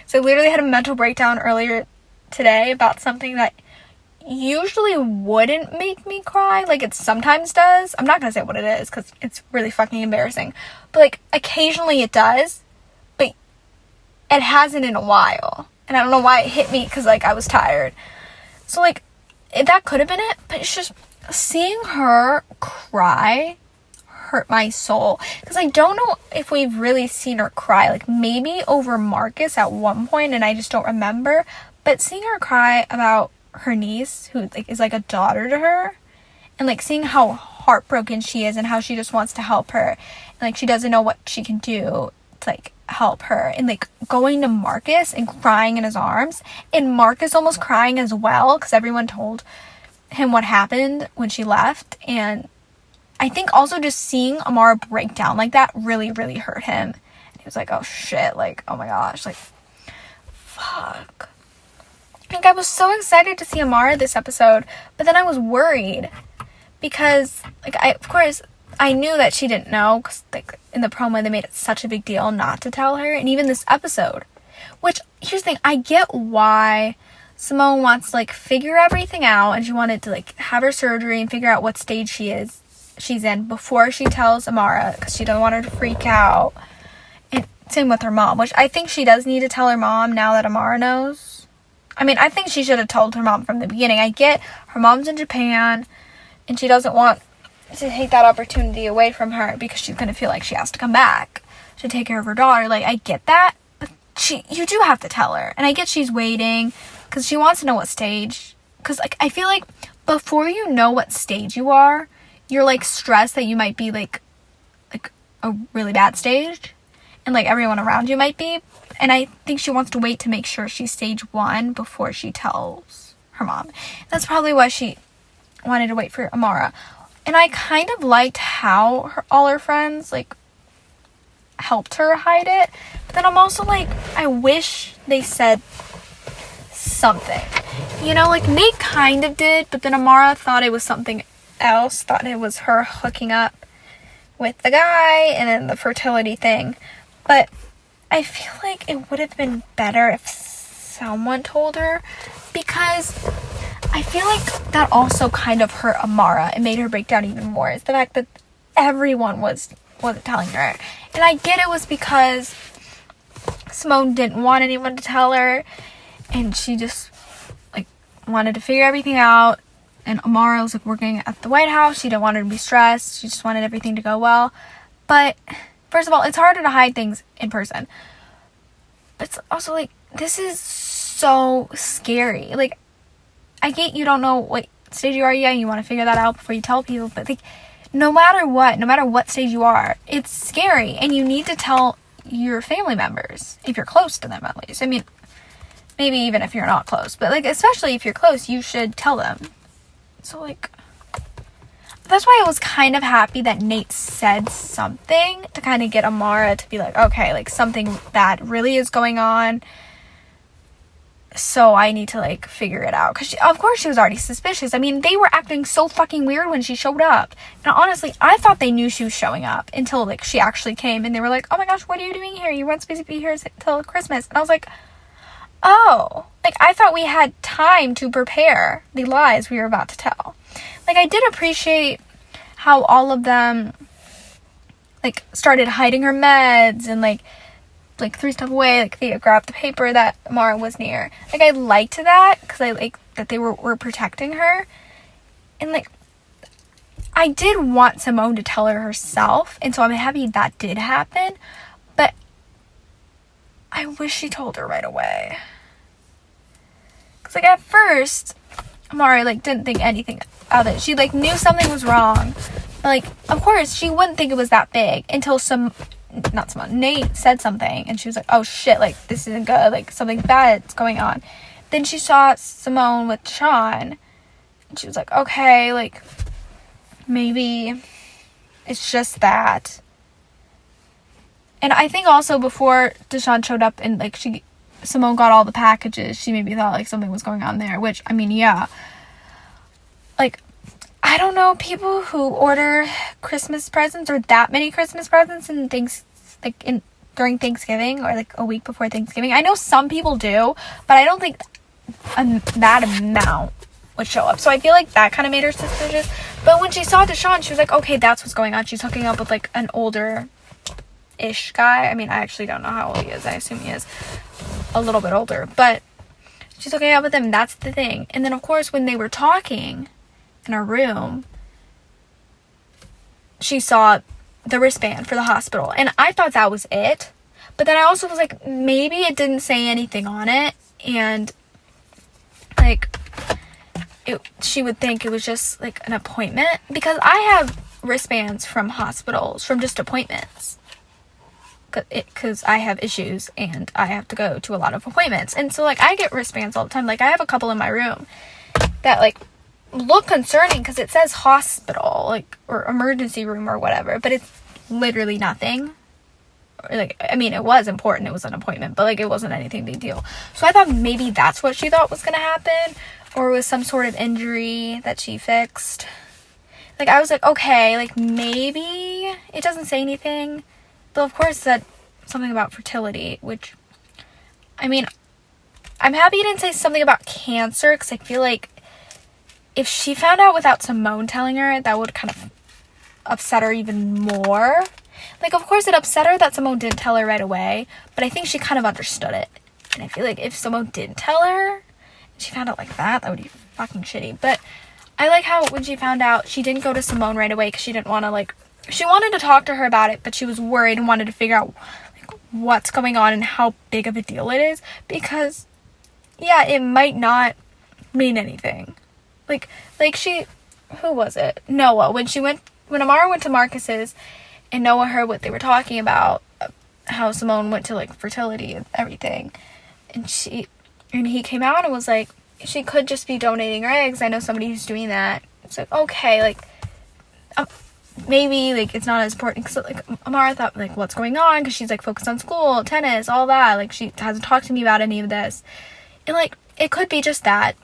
Speaker 1: So I literally had a mental breakdown earlier today about something that usually wouldn't make me cry. Like, it sometimes does. I'm not gonna say what it is, because it's really fucking embarrassing. But, like, occasionally it does, but it hasn't in a while. And I don't know why it hit me, because, like, I was tired. So, like, that could have been it, but it's just seeing her cry hurt my soul, because I don't know if we've really seen her cry. Like, maybe over Marcus at one point, and I just don't remember, but seeing her cry about her niece, who, like, is like a daughter to her, and, like, seeing how heartbroken she is and how she just wants to help her, and, like, she doesn't know what she can do to, like, help her, and like going to Marcus and crying in his arms, and Marcus almost crying as well because everyone told him what happened when she left. And I think also just seeing Amara break down like that really, really hurt him. And he was like, oh shit, like, oh my gosh, like, fuck. Like, I was so excited to see Amara this episode, but then I was worried because, like, of course, I knew that she didn't know because, like, in the promo, they made it such a big deal not to tell her. And even this episode, which, here's the thing, I get why Simone wants to, like, figure everything out, and she wanted to, like, have her surgery and figure out what stage she's in before she tells Amara, because she doesn't want her to freak out. And same with her mom, which I think she does need to tell her mom now that Amara knows. I mean, I think she should have told her mom from the beginning. I get her mom's in Japan, and she doesn't want to take that opportunity away from her because she's going to feel like she has to come back to take care of her daughter. Like, I get that, but you do have to tell her. And I get she's waiting because she wants to know what stage. Because, like, I feel like before you know what stage you are, you're, like, stressed that you might be, like a really bad stage. And, like, everyone around you might be. And I think she wants to wait to make sure she's stage 1 before she tells her mom. That's probably why she wanted to wait for Amara. And I kind of liked how all her friends, like, helped her hide it. But then I'm also like, I wish they said something. You know, like, Nate kind of did, but then Amara thought it was something else. Thought it was her hooking up with the guy and then the fertility thing. But I feel like it would have been better if someone told her, because I feel like that also kind of hurt Amara and made her break down even more. Is the fact that everyone wasn't telling her. And I get it was because Simone didn't want anyone to tell her, and she just, like, wanted to figure everything out. And Amara was, like, working at the White House. She didn't want her to be stressed. She just wanted everything to go well. But first of all, it's harder to hide things in person. But it's also, like, this is so scary. Like, I get you don't know what stage you are yet, and you want to figure that out before you tell people, but, like, no matter what stage you are, it's scary, and you need to tell your family members, if you're close to them at least. I mean, maybe even if you're not close, but, like, especially if you're close, you should tell them. So, like, that's why I was kind of happy that Nate said something to kind of get Amara to be like, okay, like, something bad really is going on, so I need to, like, figure it out. Because, of course, she was already suspicious. I mean, they were acting so fucking weird when she showed up. And honestly, I thought they knew she was showing up until, like, she actually came. And they were like, oh my gosh, what are you doing here? You weren't supposed to be here until Christmas. And I was like, oh. Like, I thought we had time to prepare the lies we were about to tell. Like, I did appreciate how all of them, like, started hiding her meds and, like, threw stuff away, like, Thea grabbed the paper that Amara was near. Like, I liked that, because I like that they were protecting her. And, like, I did want Simone to tell her herself, and so I'm happy that did happen, but I wish she told her right away. Because, like, at first, Amara, like, didn't think anything of it. She, like, knew something was wrong. But, like, of course, she wouldn't think it was that big until Nate said something, and she was like, oh shit, like, this isn't good, like, something bad's going on. Then she saw Simone with Sean, and she was like, okay, like, maybe it's just that. And I think also before Deshaun showed up and, like, Simone got all the packages, she maybe thought, like, something was going on there, which, I mean, yeah. Like, I don't know people who order Christmas presents or that many Christmas presents and things, like, during Thanksgiving or, like, a week before Thanksgiving. I know some people do, but I don't think that amount would show up. So I feel like that kind of made her suspicious. But when she saw Deshaun, she was like, okay, that's what's going on. She's hooking up with, like, an older-ish guy. I mean, I actually don't know how old he is. I assume he is a little bit older. But she's hooking up with him. That's the thing. And then, of course, when they were talking in her room, she saw the wristband for the hospital, and I thought that was it, but then I also was like, maybe it didn't say anything on it, and, like, she would think it was just, like, an appointment, because I have wristbands from hospitals from just appointments, because I have issues and I have to go to a lot of appointments. And so, like, I get wristbands all the time. Like, I have a couple in my room that, like, look concerning because it says hospital, like, or emergency room or whatever, but it's literally nothing. Like, I mean, it was important, it was an appointment, but, like, it wasn't anything big deal. So I thought maybe that's what she thought was gonna happen, or it was some sort of injury that she fixed. Like, I was like, okay, like, maybe it doesn't say anything, but of course it said something about fertility, which, I mean, I'm happy it didn't say something about cancer, because I feel like if she found out without Simone telling her, that would kind of upset her even more. Like, of course, it upset her that Simone didn't tell her right away, but I think she kind of understood it. And I feel like if Simone didn't tell her, and she found out like that would be fucking shitty. But I like how when she found out, she didn't go to Simone right away because she didn't want to, like, she wanted to talk to her about it, but she was worried and wanted to figure out, like, what's going on and how big of a deal it is. Because, yeah, it might not mean anything. Like she, who was it? Noah. When Amara went to Marcus's, and Noah heard what they were talking about, how Simone went to, like, fertility and everything. And he came out and was like, she could just be donating her eggs. I know somebody who's doing that. It's like, okay, like, maybe, like, it's not as important. Because, like, Amara thought, like, what's going on? Because she's, like, focused on school, tennis, all that. Like, she hasn't talked to me about any of this. And, like, it could be just that.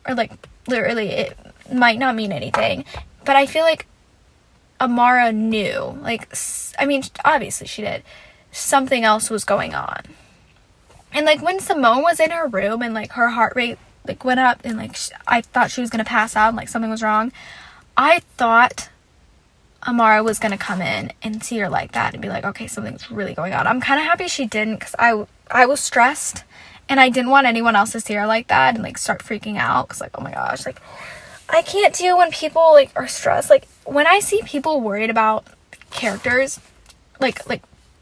Speaker 1: Or, like, literally, it might not mean anything. But I feel like Amara knew, like, I mean, obviously she did, something else was going on. And, like, when Simone was in her room and, like, her heart rate, like, went up and, like, I thought she was gonna pass out and, like, something was wrong, I thought Amara was gonna come in and see her like that and be like, okay, something's really going on. I'm kind of happy she didn't, because I was stressed and I didn't want anyone else to see her like that and, like, start freaking out, because, like, oh my gosh, like, I can't deal when people, like, are stressed. Like, when I see people worried about characters, like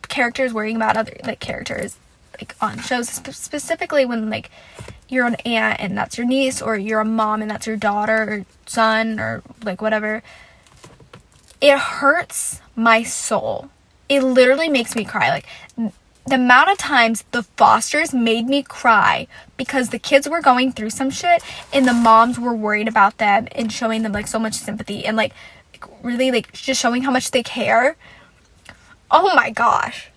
Speaker 1: characters worrying about other, like, characters, like, on shows, specifically when, like, you're an aunt and that's your niece, or you're a mom and that's your daughter or son, or, like, whatever, it hurts my soul. It literally makes me cry. Like, the amount of times the Fosters made me cry because the kids were going through some shit and the moms were worried about them and showing them, like, so much sympathy and, like, really, like, just showing how much they care. Oh my gosh.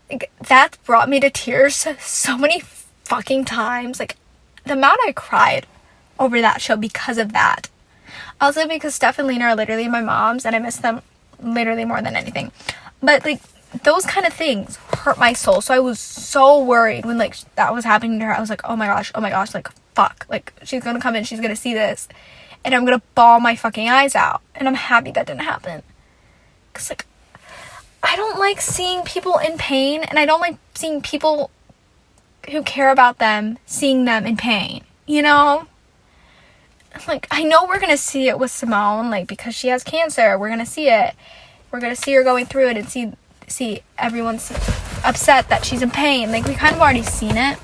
Speaker 1: Like, that brought me to tears so many fucking times. Like, the amount I cried over that show because of that. Also because Steph and Lena are literally my moms and I miss them literally more than anything. But, like, those kind of things hurt my soul. So I was so worried when, like, that was happening to her. I was like, oh my gosh, like, fuck. Like, she's gonna come in, she's gonna see this, and I'm gonna bawl my fucking eyes out. And I'm happy that didn't happen. Because, like, I don't like seeing people in pain, and I don't like seeing people who care about them seeing them in pain, you know? Like, I know we're gonna see it with Simone, like, because she has cancer. We're gonna see it. We're gonna see her going through it and see everyone's upset that she's in pain. Like, we kind of already seen it.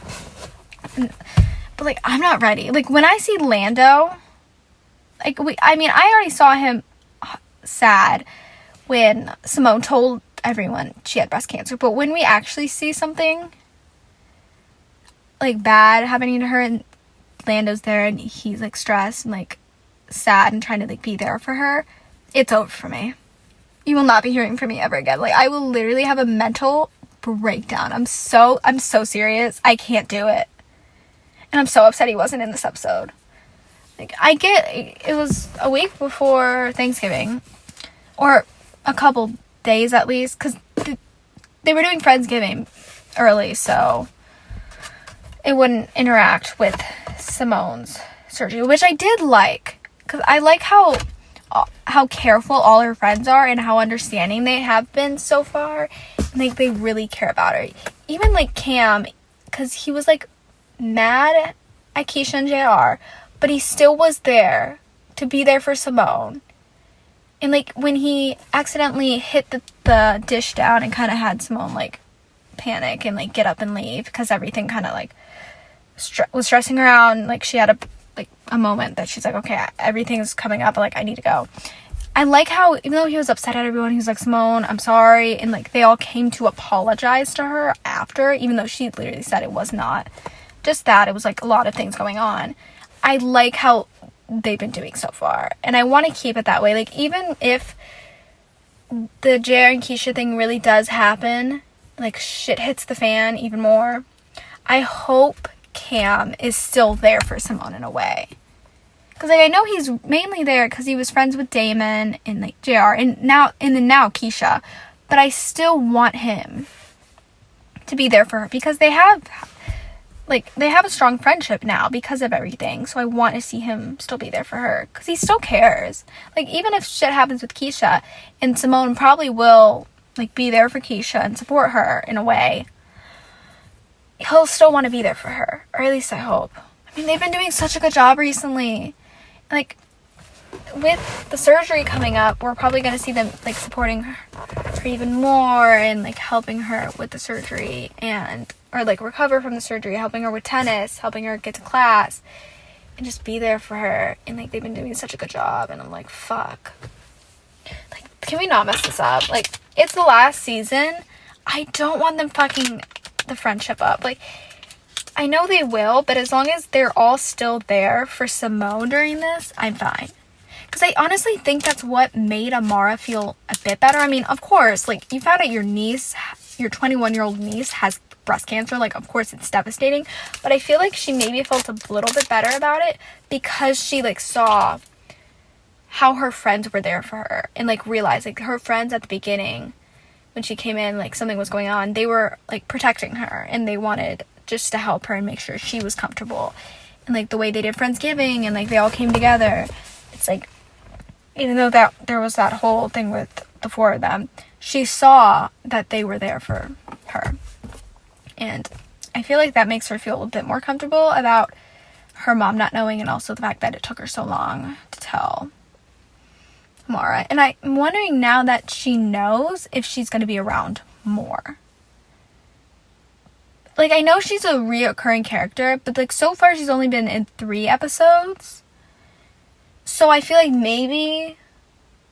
Speaker 1: But, like, I'm not ready. Like, when I see Lando, like, I already saw him sad when Simone told everyone she had breast cancer. But when we actually see something, like, bad happening to her and Lando's there and he's, like, stressed and, like, sad and trying to, like, be there for her, it's over for me. You will not be hearing from me ever again. Like, I will literally have a mental breakdown. I'm so serious. I can't do it. And I'm so upset he wasn't in this episode. Like, it was a week before Thanksgiving, or a couple days at least, because they were doing Friendsgiving early, so it wouldn't interact with Simone's surgery, which I did like, because I like how careful all her friends are and how understanding they have been so far. Like, they really care about her. Even, like, Cam, because he was, like, mad at Keisha and JR, but he still was there to be there for Simone. And, like, when he accidentally hit the dish down and kind of had Simone, like, panic and, like, get up and leave because everything kind of, like, was stressing her out, and, like, she had a moment that she's like, okay, everything's coming up, like, I need to go. I like how, even though he was upset at everyone, he was like, Simone, I'm sorry. And, like, they all came to apologize to her after, even though she literally said it was not just that. It was, like, a lot of things going on. I like how they've been doing so far. And I want to keep it that way. Like, even if the JR and Keisha thing really does happen, like, shit hits the fan even more, I hope Cam is still there for Simone in a way. Because, like, I know he's mainly there because he was friends with Damon and, like, JR and now Keisha. But I still want him to be there for her because they have a strong friendship now because of everything. So I want to see him still be there for her because he still cares. Like, even if shit happens with Keisha, and Simone probably will, like, be there for Keisha and support her in a way, he'll still want to be there for her. Or at least I hope. I mean, they've been doing such a good job recently. Like, with the surgery coming up, we're probably going to see them, like, supporting her even more and, like, helping her with the surgery or, like, recover from the surgery, helping her with tennis, helping her get to class, and just be there for her. And, like, they've been doing such a good job, and I'm like, fuck. Like, can we not mess this up? Like, it's the last season. I don't want them fucking the friendship up. Like, I know they will, but as long as they're all still there for Simone during this, I'm fine. Because I honestly think that's what made Amara feel a bit better. I mean, of course, like, you found out your 21-year-old niece has breast cancer. Like, of course, it's devastating. But I feel like she maybe felt a little bit better about it because she, like, saw how her friends were there for her. And, like, realized, like, her friends at the beginning, when she came in, like, something was going on, they were, like, protecting her. And they wanted just to help her and make sure she was comfortable. And, like, the way they did Friendsgiving and, like, they all came together. It's, like, even though that there was that whole thing with the four of them, she saw that they were there for her. And I feel like that makes her feel a bit more comfortable about her mom not knowing, and also the fact that it took her so long to tell Amara. And I'm wondering now that she knows if she's going to be around more. Like, I know she's a reoccurring character, but, like, so far she's only been in 3 episodes. So I feel like maybe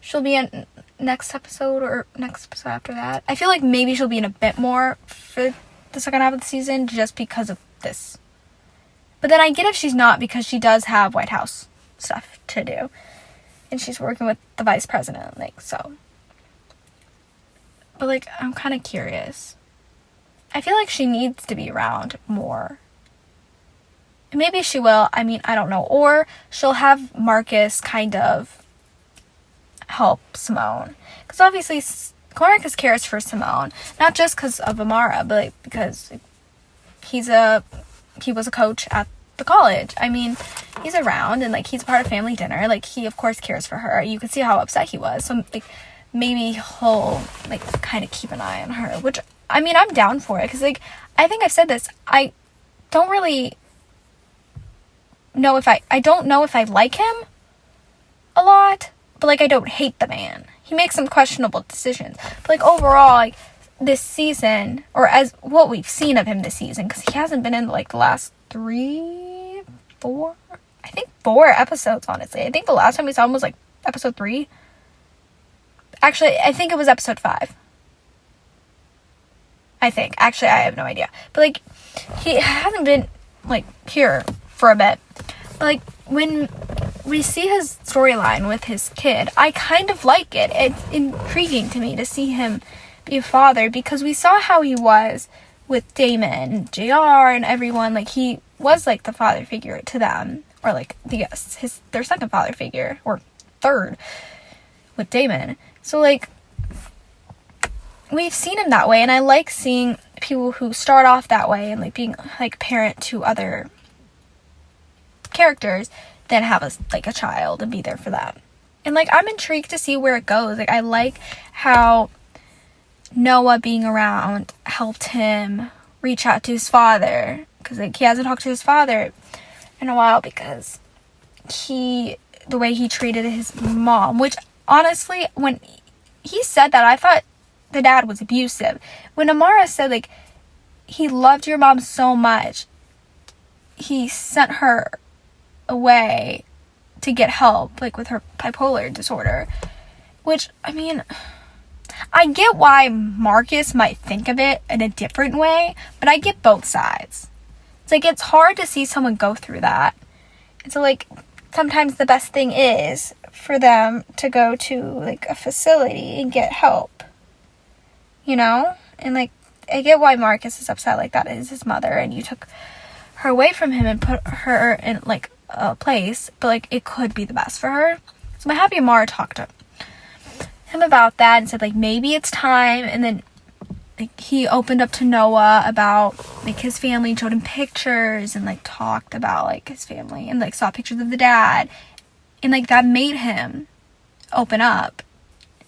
Speaker 1: she'll be in next episode or next episode after that. I feel like maybe she'll be in a bit more for the second half of the season just because of this. But then I get if she's not, because she does have White House stuff to do. And she's working with the vice president, like, so. But, like, I'm kind of curious. I feel like she needs to be around more. Maybe she will. I mean, I don't know. Or she'll have Marcus kind of help Simone. Because obviously, Marcus cares for Simone. Not just because of Amara, but, like, because he was a coach at the college. I mean, he's around and, like, he's part of family dinner. Like, he, of course, cares for her. You can see how upset he was. So, like, maybe he'll, like, kind of keep an eye on her. Which, I mean, I'm down for it. Because, like, I think I've said this. I don't really know if I don't know if I like him a lot. But, like, I don't hate the man. He makes some questionable decisions. But, like, overall, like, this season, or as what we've seen of him this season, because he hasn't been in, like, the last 4 episodes, honestly. I think the last time we saw him was, like, episode 3. Actually, I think it was episode 5. I think. Actually, I have no idea. But, like, he hasn't been, like, here for a bit. But, like, when we see his storyline with his kid, I kind of like it. It's intriguing to me to see him be a father, because we saw how he was with Damon and JR and everyone. Like, he was, like, the father figure to them, or, like, their second father figure, or third, with Damon. So, like, we've seen him that way, and I like seeing people who start off that way and, like, being, like, parent to other characters, then have a child and be there for them. And, like, I'm intrigued to see where it goes. Like, I like how Noah being around helped him reach out to his father, because, like, he hasn't talked to his father in a while because the way he treated his mom, which, honestly, when he said that, I thought the dad was abusive. When Amara said, like, he loved your mom so much, he sent her away to get help, like, with her bipolar disorder. Which, I mean, I get why Marcus might think of it in a different way, but I get both sides. It's like, it's hard to see someone go through that. And so, like, sometimes the best thing is for them to go to, like, a facility and get help. You know? And, like, I get why Marcus is upset like that. It is his mother, and you took her away from him and put her in, like, a place. But, like, it could be the best for her. So my happy Amara talked to him about that and said, like, maybe it's time. And then, like, he opened up to Noah about, like, his family, showed him pictures and, like, talked about, like, his family and, like, saw pictures of the dad. And, like, that made him open up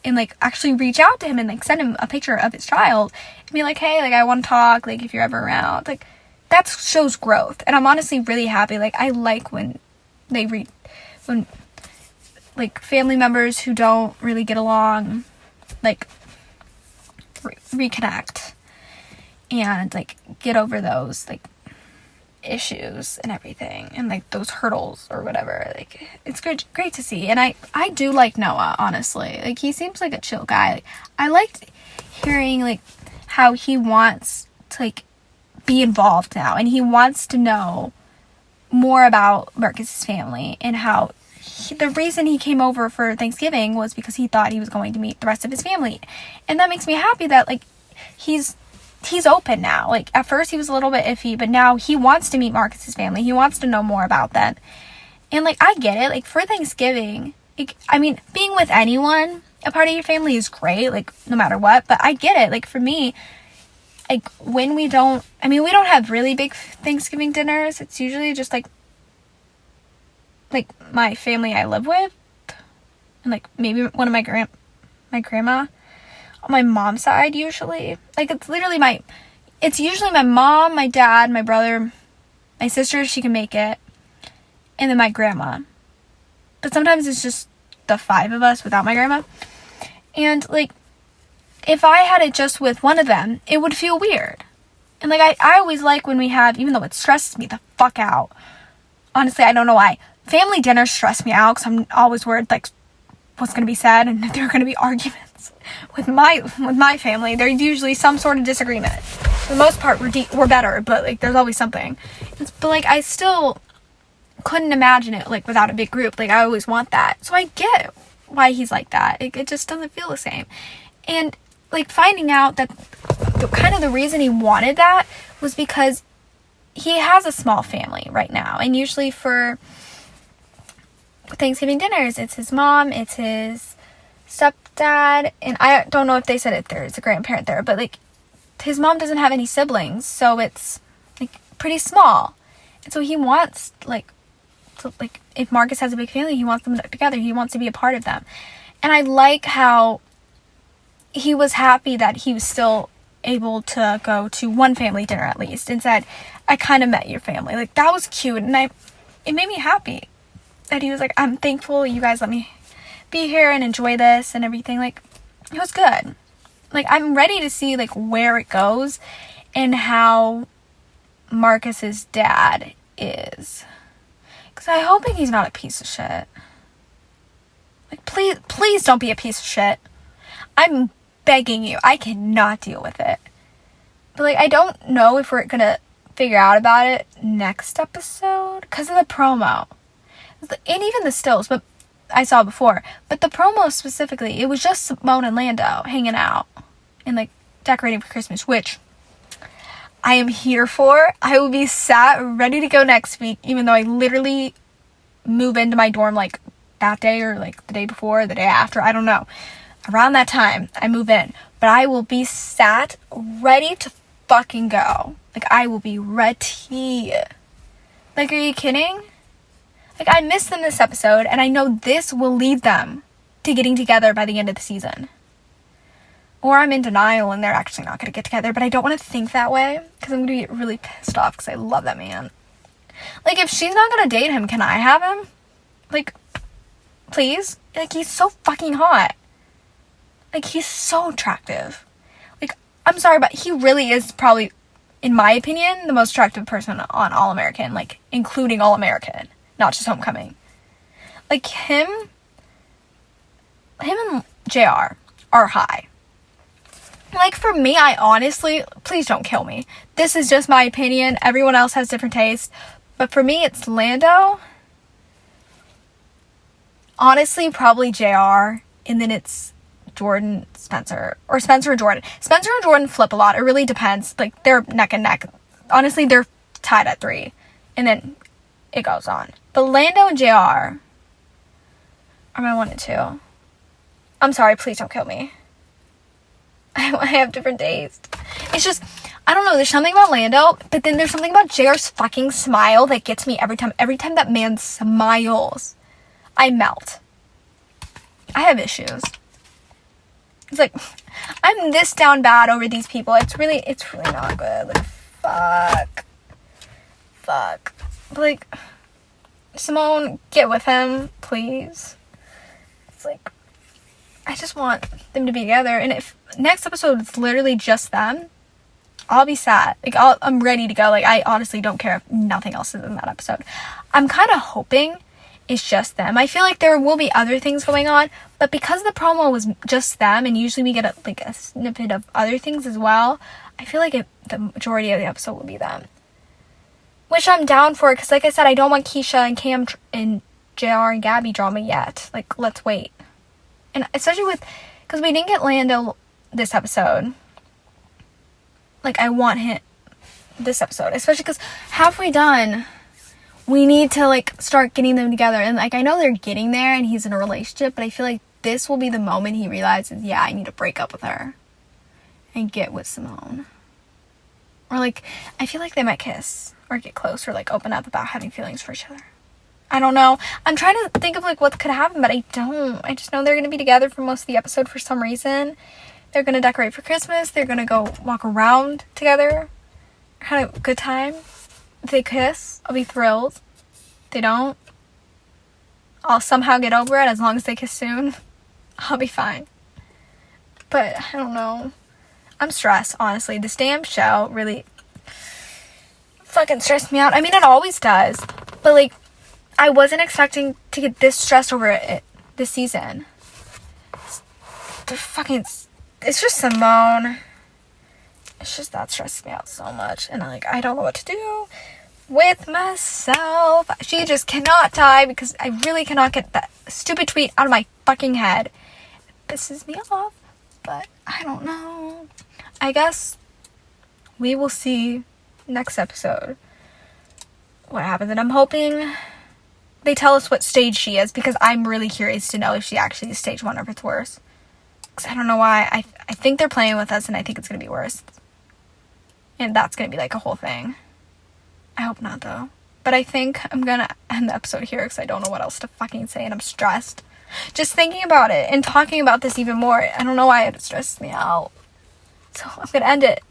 Speaker 1: and, like, actually reach out to him and, like, send him a picture of his child and be like, hey, like, I want to talk, like, if you're ever around. Like, that shows growth. And I'm honestly really happy. Like, I like when like, family members who don't really get along, like, reconnect and, like, get over those, like, issues and everything and, like, those hurdles or whatever. Like, it's great to see. And I do like Noah, honestly. Like, he seems like a chill guy. Like, I liked hearing, like, how he wants to, like, be involved now, and he wants to know more about Marcus's family, and how the reason he came over for Thanksgiving was because he thought he was going to meet the rest of his family. And that makes me happy that, like, he's open now. Like, at first he was a little bit iffy, but now he wants to meet Marcus's family. He wants to know more about them. And, like, I get it. Like, for Thanksgiving, like, I mean, being with anyone, a part of your family is great, like, no matter what. But I get it. Like, for me, like, when we don't have really big Thanksgiving dinners. It's usually just, like, my family I live with, and, like, maybe one of my grandma on my mom's side. Usually, like, it's usually my mom, my dad, my brother, my sister, she can make it, and then my grandma. But sometimes it's just the 5 of us without my grandma. And, like, if I had it just with one of them, it would feel weird. And, like, I always like when we have, even though it stresses me the fuck out, honestly, I don't know why, family dinners stress me out, because I'm always worried, like, what's going to be said, and if there are going to be arguments with my family. There's usually some sort of disagreement. For the most part, we're better, but, like, there's always something. But, like, I still couldn't imagine it, like, without a big group. Like, I always want that. So I get why he's like that. It just doesn't feel the same. And, like, finding out that the reason he wanted that was because he has a small family right now. And usually for Thanksgiving dinners, it's his mom, it's his stepdad, and I don't know if they said it, there's a grandparent there, but, like, his mom doesn't have any siblings, so it's, like, pretty small. And so he wants, like, if Marcus has a big family, he wants them together, he wants to be a part of them. And I like how he was happy that he was still able to go to one family dinner at least, and said, I kind of met your family. Like, that was cute, and it made me happy that he was like, I'm thankful you guys let me be here and enjoy this and everything. Like, it was good. Like, I'm ready to see, like, where it goes and how Marcus's dad is, because I'm hoping he's not a piece of shit. Like, please don't be a piece of shit. I'm begging you. I cannot deal with it. But, like, I don't know if we're gonna figure out about it next episode because of the promo. And even the stills, but I saw before. But the promo specifically, it was just Simone and Lando hanging out and, like, decorating for Christmas, which I am here for. I will be sat ready to go next week, even though I literally move into my dorm, like, that day or, like, the day before, the day after. I don't know. Around that time, I move in. But I will be sat ready to fucking go. Like, I will be ready. Like, are you kidding? Like, I missed them this episode, and I know this will lead them to getting together by the end of the season. Or I'm in denial and they're actually not going to get together, but I don't want to think that way, because I'm going to get really pissed off, because I love that man. Like, if she's not going to date him, can I have him? Like, please? Like, he's so fucking hot. Like, he's so attractive. Like, I'm sorry, but he really is probably, in my opinion, the most attractive person on All American, like, including All American. Not just Homecoming. Like, him and JR are high. Like, for me, I honestly, please don't kill me. This is just my opinion. Everyone else has different tastes. But for me, it's Lando. Honestly, probably JR. And then it's Jordan, Spencer. Or Spencer and Jordan. Spencer and Jordan flip a lot. It really depends. Like, they're neck and neck. Honestly, they're tied at 3. And then it goes on. But Lando and JR are my 1 and 2. I'm sorry, please don't kill me. I have different tastes. It's just, I don't know, there's something about Lando, but then there's something about JR's fucking smile that gets me every time. Every time that man smiles, I melt. I have issues. It's like, I'm this down bad over these people. It's really not good. Like, fuck. But like, Simone, get with him, please. It's like, I just want them to be together. And if next episode is literally just them, I'll be sad. Like, I'm ready to go. Like, I honestly don't care if nothing else is in that episode. I'm kind of hoping it's just them. I feel like there will be other things going on, but because the promo was just them, and usually we get a snippet of other things as well, I feel like the majority of the episode will be them. Which I'm down for, because like I said, I don't want Keisha and Cam and JR and Gabby drama yet. Like, let's wait. And especially because we didn't get Lando this episode. Like, I want him this episode. Especially because halfway done, we need to, like, start getting them together. And, like, I know they're getting there and he's in a relationship, but I feel like this will be the moment he realizes, yeah, I need to break up with her and get with Simone. Or, like, I feel like they might kiss or get close or, like, open up about having feelings for each other. I don't know. I'm trying to think of, like, what could happen, but I don't. I just know they're going to be together for most of the episode for some reason. They're going to decorate for Christmas. They're going to go walk around together. Have a good time. If they kiss, I'll be thrilled. If they don't, I'll somehow get over it. As long as they kiss soon, I'll be fine. But, I don't know. I'm stressed, honestly. This damn show really fucking stressed me out. I mean, it always does. But, like, I wasn't expecting to get this stressed over it this season. It's just Simone. It's just that stresses me out so much. And I don't know what to do with myself. She just cannot die because I really cannot get that stupid tweet out of my fucking head. It pisses me off. But I don't know. I guess we will see next episode what happens. And I'm hoping they tell us what stage she is, because I'm really curious to know if she actually is stage 1 or if it's worse. Because I don't know why. I think they're playing with us, and I think it's going to be worse. And that's going to be like a whole thing. I hope not, though. But I think I'm going to end the episode here because I don't know what else to fucking say, and I'm stressed. Just thinking about it and talking about this even more, I don't know why it stresses me out. So I'm going to end it.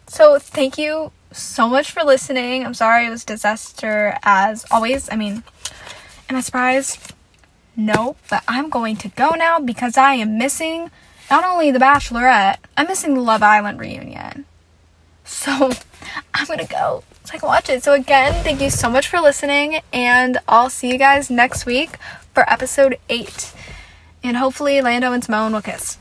Speaker 1: So thank you so much for listening. I'm sorry it was a disaster as always. I mean, am I surprised? No, but I'm going to go now because I am missing not only The Bachelorette, I'm missing the Love Island reunion. So I'm going to go so I can watch it. So again, thank you so much for listening, and I'll see you guys next week for episode 8. And hopefully Lando and Simone will kiss.